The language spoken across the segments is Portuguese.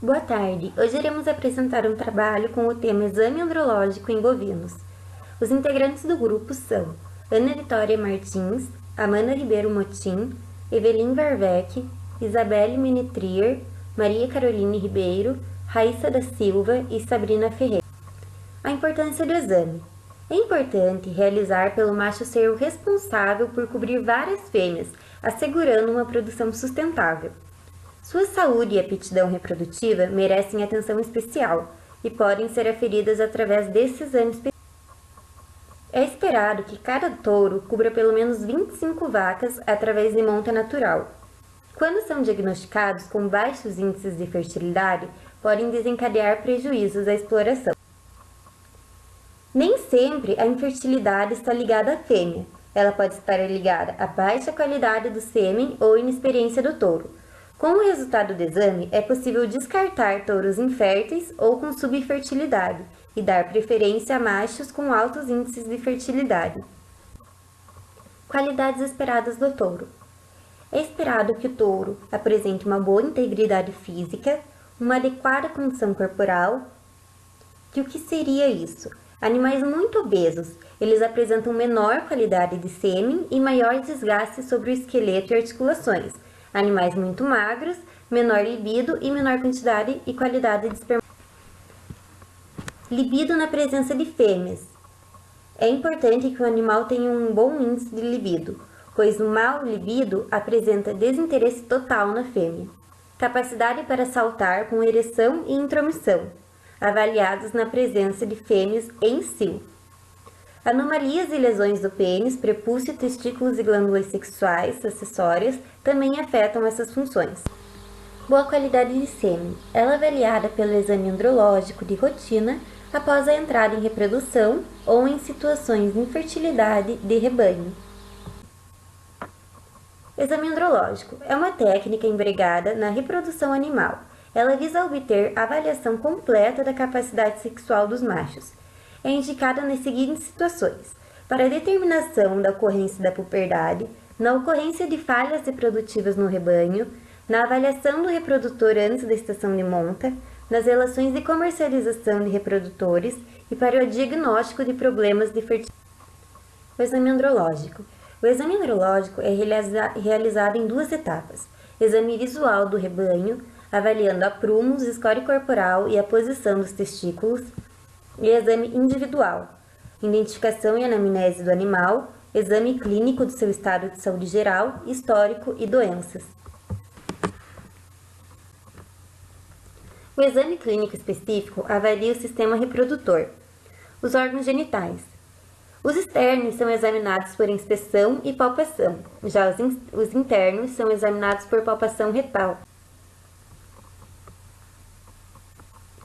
Boa tarde, hoje iremos apresentar um trabalho com o tema Exame Andrológico em Bovinos. Os integrantes do grupo são Ana Vitória Martins, Amanda Ribeiro Motim, Evelyn Varvec, Isabelle Minitrier, Maria Caroline Ribeiro, Raíssa da Silva e Sabrina Ferreira. A importância do exame. É importante realizar pelo macho ser o responsável por cobrir várias fêmeas, assegurando uma produção sustentável. Sua saúde e aptidão reprodutiva merecem atenção especial e podem ser aferidas através desse exame específico. É esperado que cada touro cubra pelo menos 25 vacas através de monta natural. Quando são diagnosticados com baixos índices de fertilidade, podem desencadear prejuízos à exploração. Nem sempre a infertilidade está ligada à fêmea. Ela pode estar ligada à baixa qualidade do sêmen ou inexperiência do touro. Com o resultado do exame, é possível descartar touros inférteis ou com subfertilidade e dar preferência a machos com altos índices de fertilidade. Qualidades esperadas do touro. É esperado que o touro apresente uma boa integridade física, uma adequada condição corporal. E o que seria isso? Animais muito obesos, eles apresentam menor qualidade de sêmen e maior desgaste sobre o esqueleto e articulações. Animais muito magros, menor libido e menor quantidade e qualidade de esperma. Libido na presença de fêmeas. É importante que o animal tenha um bom índice de libido, pois o mau libido apresenta desinteresse total na fêmea. Capacidade para saltar com ereção e intromissão, avaliados na presença de fêmeas em cio. Anomalias e lesões do pênis, prepúcio, testículos e glândulas sexuais acessórias também afetam essas funções. Boa qualidade de sêmen. Ela é avaliada pelo exame andrológico de rotina após a entrada em reprodução ou em situações de infertilidade de rebanho. Exame andrológico é uma técnica empregada na reprodução animal. Ela visa obter a avaliação completa da capacidade sexual dos machos. É indicada nas seguintes situações: para a determinação da ocorrência da puberdade, na ocorrência de falhas reprodutivas no rebanho, na avaliação do reprodutor antes da estação de monta, nas relações de comercialização de reprodutores e para o diagnóstico de problemas de fertilidade. O exame andrológico. O exame andrológico é realizado em duas etapas: exame visual do rebanho, avaliando aprumos, score corporal e a posição dos testículos, e exame individual, identificação e anamnese do animal, exame clínico do seu estado de saúde geral, histórico e doenças. O exame clínico específico avalia o sistema reprodutor. Os órgãos genitais. Os externos são examinados por inspeção e palpação, já os internos são examinados por palpação retal.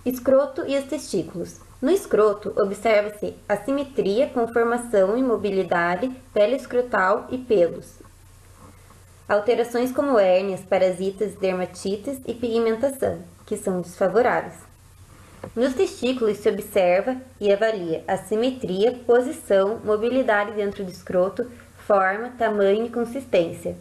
Escroto e os testículos. No escroto, observa-se assimetria, conformação e mobilidade, pele escrotal e pelos. Alterações como hérnias, parasitas, dermatites e pigmentação, que são desfavoráveis. Nos testículos se observa e avalia assimetria, posição, mobilidade dentro do escroto, forma, tamanho e consistência.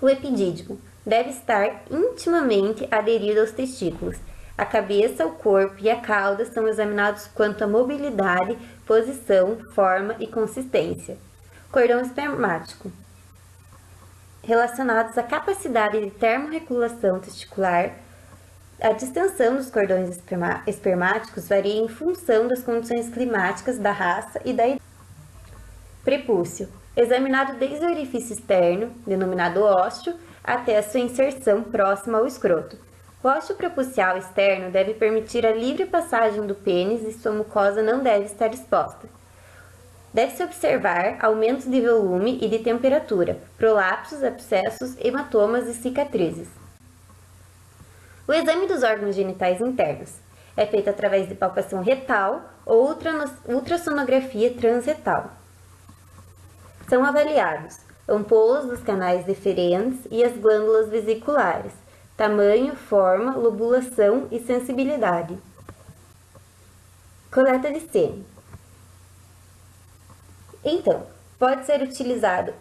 O epidídimo deve estar intimamente aderido aos testículos. A cabeça, o corpo e a cauda são examinados quanto à mobilidade, posição, forma e consistência. Cordão espermático. Relacionados à capacidade de termorregulação testicular, a distensão dos cordões espermáticos varia em função das condições climáticas da raça e da idade. Prepúcio. Examinado desde o orifício externo, denominado ósteo, até a sua inserção próxima ao escroto. O ósteo prepucial externo deve permitir a livre passagem do pênis e sua mucosa não deve estar exposta. Deve-se observar aumentos de volume e de temperatura, prolapsos, abscessos, hematomas e cicatrizes. O exame dos órgãos genitais internos é feito através de palpação retal ou ultrassonografia transretal. São avaliados ampolas dos canais deferentes e as glândulas vesiculares, tamanho, forma, lobulação e sensibilidade. Coleta de sêmen. Então, pode ser utilizado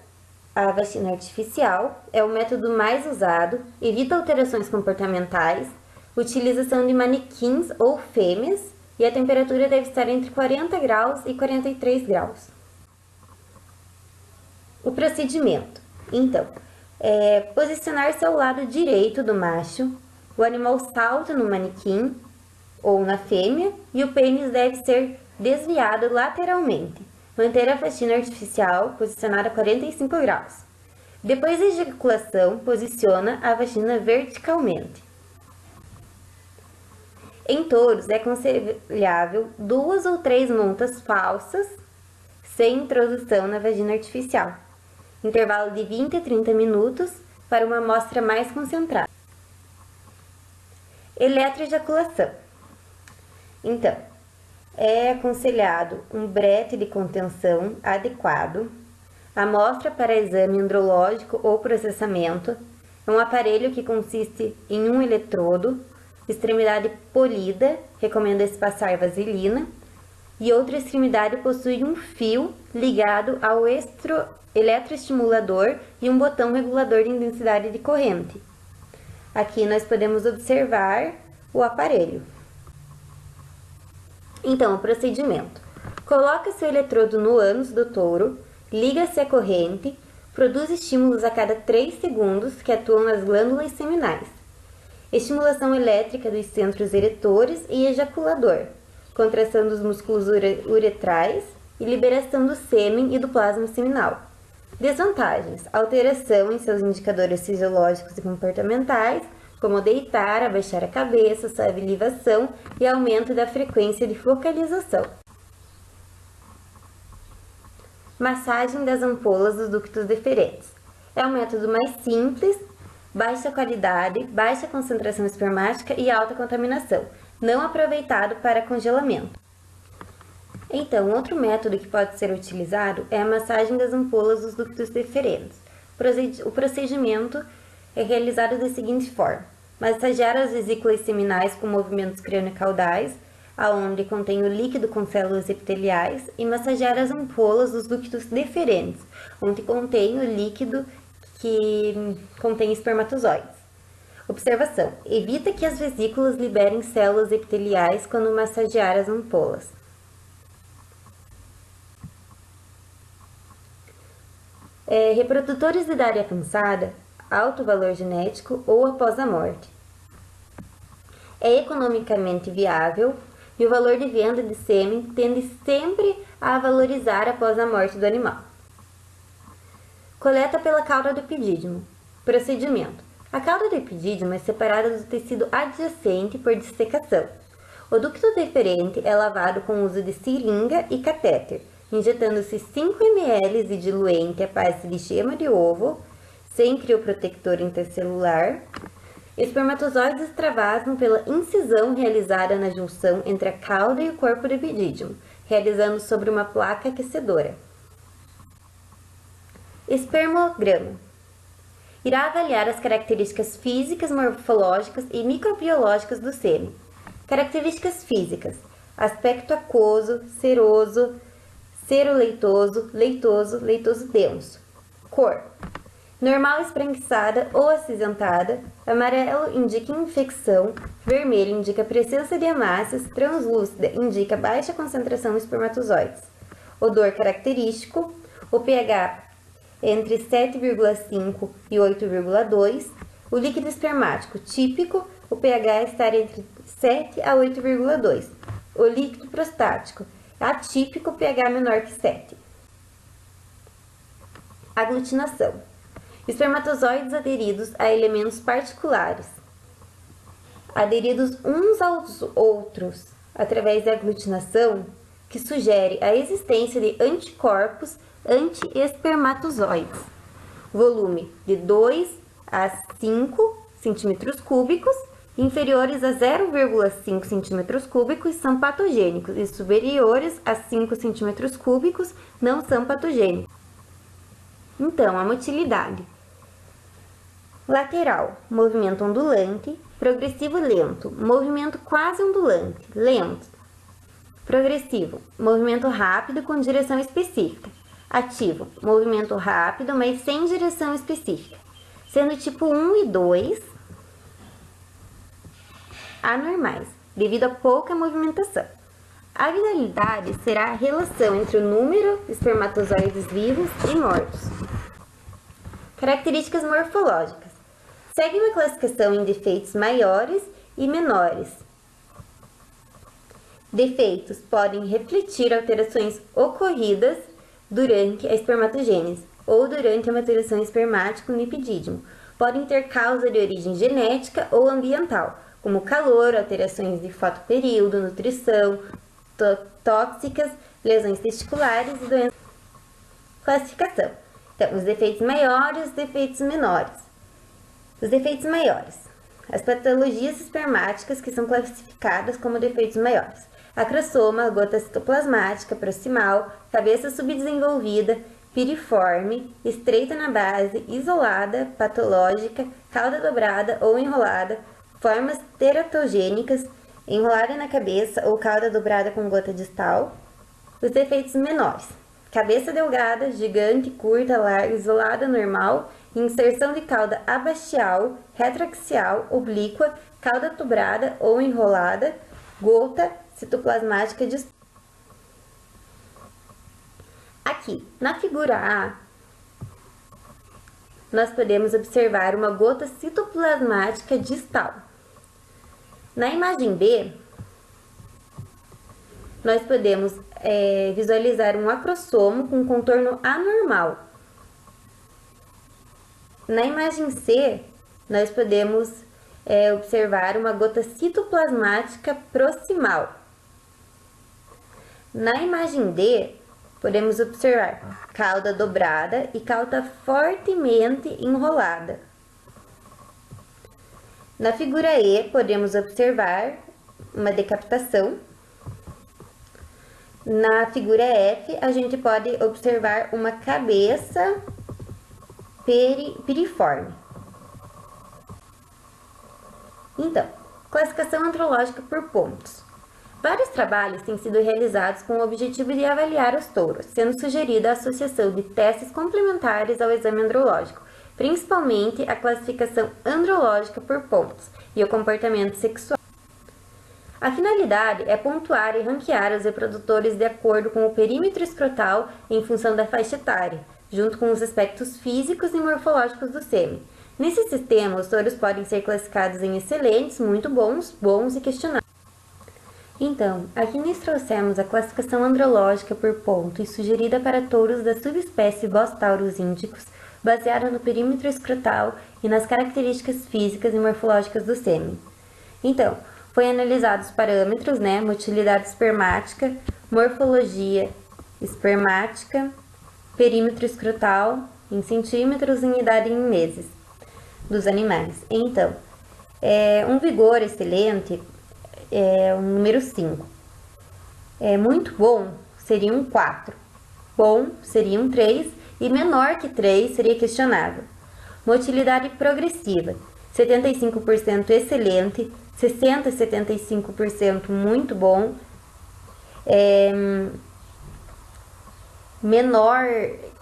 A vagina artificial é o método mais usado, evita alterações comportamentais, utilização de manequins ou fêmeas e a temperatura deve estar entre 40 graus e 43 graus. O procedimento. Então, posicionar-se ao lado direito do macho, o animal salta no manequim ou na fêmea e o pênis deve ser desviado lateralmente. Manter a vagina artificial posicionada a 45 graus. Depois da ejaculação, posiciona a vagina verticalmente. Em touros, é aconselhável 2 ou 3 montas falsas sem introdução na vagina artificial. Intervalo de 20 a 30 minutos para uma amostra mais concentrada. Eletroejaculação. Então, é aconselhado um brete de contenção adequado, amostra para exame andrológico ou processamento, um aparelho que consiste em um eletrodo, extremidade polida, recomenda-se passar vaselina, e outra extremidade possui um fio ligado ao eletroestimulador e um botão regulador de intensidade de corrente. Aqui nós podemos observar o aparelho. Então, o procedimento. Coloca-se o eletrodo no ânus do touro, liga-se a corrente, produz estímulos a cada 3 segundos que atuam nas glândulas seminais. Estimulação elétrica dos centros eretores e ejaculador, contração dos músculos uretrais e liberação do sêmen e do plasma seminal. Desvantagens: alteração em seus indicadores fisiológicos e comportamentais, como deitar, abaixar a cabeça, salivação e aumento da frequência de focalização. Massagem das ampolas dos ductos deferentes. É um método mais simples, baixa qualidade, baixa concentração espermática e alta contaminação, não aproveitado para congelamento. Então, outro método que pode ser utilizado é a massagem das ampolas dos ductos deferentes. O procedimento é realizado da seguinte forma: massagear as vesículas seminais com movimentos crânio-caudais, aonde contém o líquido com células epiteliais, e massagear as ampolas dos ductos deferentes, onde contém o líquido que contém espermatozoides. Observação: evita que as vesículas liberem células epiteliais quando massagear as ampolas. Reprodutores de idade avançada, alto valor genético ou após a morte. É economicamente viável e o valor de venda de sêmen tende sempre a valorizar após a morte do animal. Coleta pela cauda do epidídimo. Procedimento: a cauda do epidídimo é separada do tecido adjacente por dissecação. O ducto deferente é lavado com o uso de seringa e catéter, injetando-se 5 ml de diluente à base de gema de ovo, sem crioprotetor intercelular. Espermatozoides extravasam pela incisão realizada na junção entre a cauda e o corpo do epidídimo, realizando sobre uma placa aquecedora. Espermograma. Irá avaliar as características físicas, morfológicas e microbiológicas do sêmen. Características físicas: aspecto aquoso, seroso, seroleitoso, leitoso, leitoso denso. Cor: normal esbranquiçada ou acinzentada, amarelo indica infecção, vermelho indica presença de hemácias, translúcida indica baixa concentração de espermatozoides. Odor característico: o pH entre 7,5 e 8,2. O líquido espermático típico: o pH estar entre 7 a 8,2. O líquido prostático atípico: pH menor que 7. Aglutinação: espermatozoides aderidos a elementos particulares, aderidos uns aos outros através da aglutinação, que sugere a existência de anticorpos anti-espermatozoides. Volume de 2 a 5 cm3, inferiores a 0,5 cm3 são patogênicos e superiores a 5 cm3 não são patogênicos. Então, a motilidade: lateral, movimento ondulante; progressivo, lento, movimento quase ondulante, lento; progressivo, movimento rápido com direção específica; Ativo, movimento rápido, mas sem direção específica, sendo tipo 1 e 2 anormais, devido a pouca movimentação. A viralidade será a relação entre o número de espermatozoides vivos e mortos. Características morfológicas. Segue uma classificação em defeitos maiores e menores. Defeitos podem refletir alterações ocorridas durante a espermatogênese ou durante a maturação espermática no lipidídimo. Podem ter causa de origem genética ou ambiental, como calor, alterações de fotoperíodo, nutrição, tóxicas, lesões testiculares e doenças. Classificação. Então, os defeitos maiores e os defeitos menores. Os defeitos maiores. As patologias espermáticas que são classificadas como defeitos maiores. Acrosoma, gota citoplasmática proximal, cabeça subdesenvolvida, piriforme, estreita na base, isolada, patológica, cauda dobrada ou enrolada, formas teratogênicas, enrolada na cabeça ou cauda dobrada com gota distal. Os defeitos menores. Cabeça delgada, gigante, curta, larga, isolada, normal, inserção de cauda abaxial, retroaxial, oblíqua, cauda dobrada ou enrolada, gota citoplasmática distal. Aqui, na figura A, nós podemos observar uma gota citoplasmática distal. Na imagem B, nós podemos visualizar um acrossomo com contorno anormal. Na imagem C, nós podemos observar uma gota citoplasmática proximal. Na imagem D, podemos observar cauda dobrada e cauda fortemente enrolada. Na figura E, podemos observar uma decapitação. Na figura F, a gente pode observar uma cabeça piriforme. Então, classificação andrológica por pontos. Vários trabalhos têm sido realizados com o objetivo de avaliar os touros, sendo sugerida a associação de testes complementares ao exame andrológico, principalmente a classificação andrológica por pontos e o comportamento sexual. A finalidade é pontuar e ranquear os reprodutores de acordo com o perímetro escrotal em função da faixa etária, junto com os aspectos físicos e morfológicos do sêmen. Nesse sistema, os touros podem ser classificados em excelentes, muito bons, bons e questionáveis. Então, aqui nós trouxemos a classificação andrológica por ponto e sugerida para touros da subespécie Bos taurus indicus, baseada no perímetro escrotal e nas características físicas e morfológicas do sêmen. Então, foi analisados parâmetros, motilidade espermática, morfologia espermática, perímetro escrotal em centímetros e idade em meses dos animais. Então, um vigor excelente é o número 5. Muito bom seria um 4. Bom seria um 3 e menor que 3 seria questionável. Motilidade progressiva, 75% excelente, 60% a 75% muito bom, menor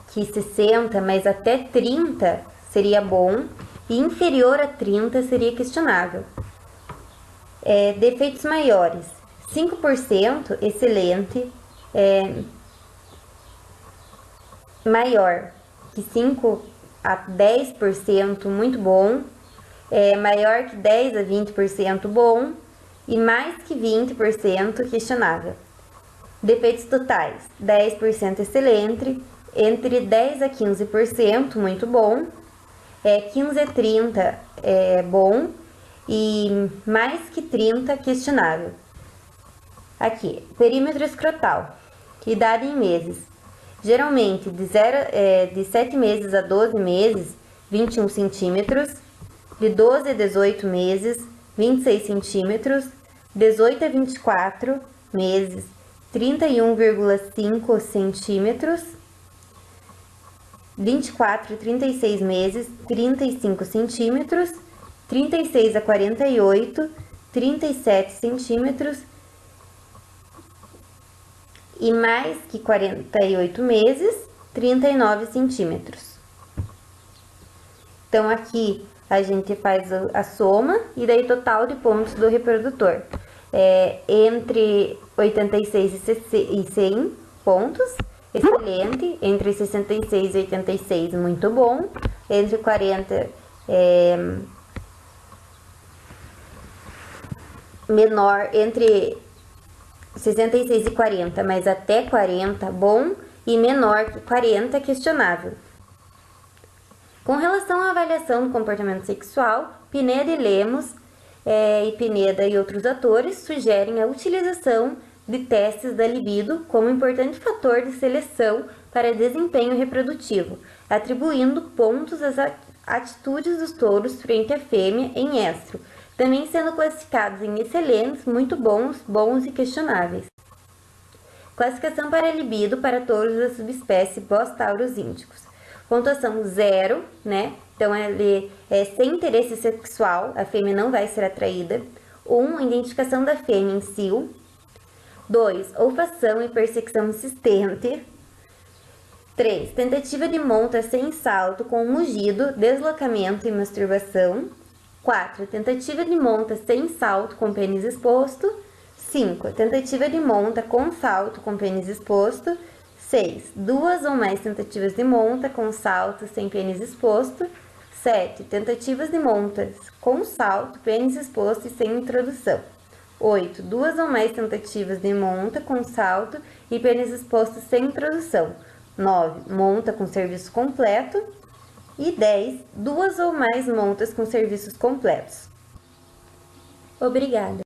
que 60, mas até 30 seria bom, e inferior a 30 seria questionável. Defeitos maiores, 5% excelente, maior que 5 a 10% muito bom, maior que 10 a 20% bom e mais que 20% questionável. Defeitos totais, 10% excelente, entre 10 a 15% muito bom, 15 a 30 bom e mais que 30 questionável. Aqui, perímetro escrotal, idade em meses, geralmente de 7 meses a 12 meses, 21 centímetros, de 12 a 18 meses, 26 centímetros, 18 a 24 meses, 31,5 centímetros, 24 a 36 meses, 35 centímetros, 36 a 48, 37 centímetros e mais que 48 meses, 39 centímetros. Então, aqui a gente faz a soma e daí total de pontos do reprodutor. Entre 86 e 100 pontos, excelente. Entre 66 e 86, muito bom. Entre 40, menor, entre 66 e 40, mas até 40, bom. E menor que 40, questionável. Com relação à avaliação do comportamento sexual, Pineda e Lemos, e Pineda e outros autores sugerem a utilização de testes da libido como importante fator de seleção para desempenho reprodutivo, atribuindo pontos às atitudes dos touros frente à fêmea em estro, também sendo classificados em excelentes, muito bons, bons e questionáveis. Classificação para libido para touros da subespécie Bos-taurus índicos. Pontuação 0, né? Então, ele é sem interesse sexual, a fêmea não vai ser atraída. 1. Identificação da fêmea em cio. 2. Olfação e perseguição insistente. 3. Tentativa de monta sem salto com mugido, deslocamento e masturbação. 4. Tentativa de monta sem salto com pênis exposto. 5. Tentativa de monta com salto com pênis exposto. 6. 2 ou mais tentativas de monta com salto sem pênis exposto. 7. Tentativas de montas com salto, pênis exposto e sem introdução. 8. 2 ou mais tentativas de monta com salto e pênis exposto sem introdução. 9. Monta com serviço completo. E 10. 2 ou mais montas com serviços completos. Obrigada!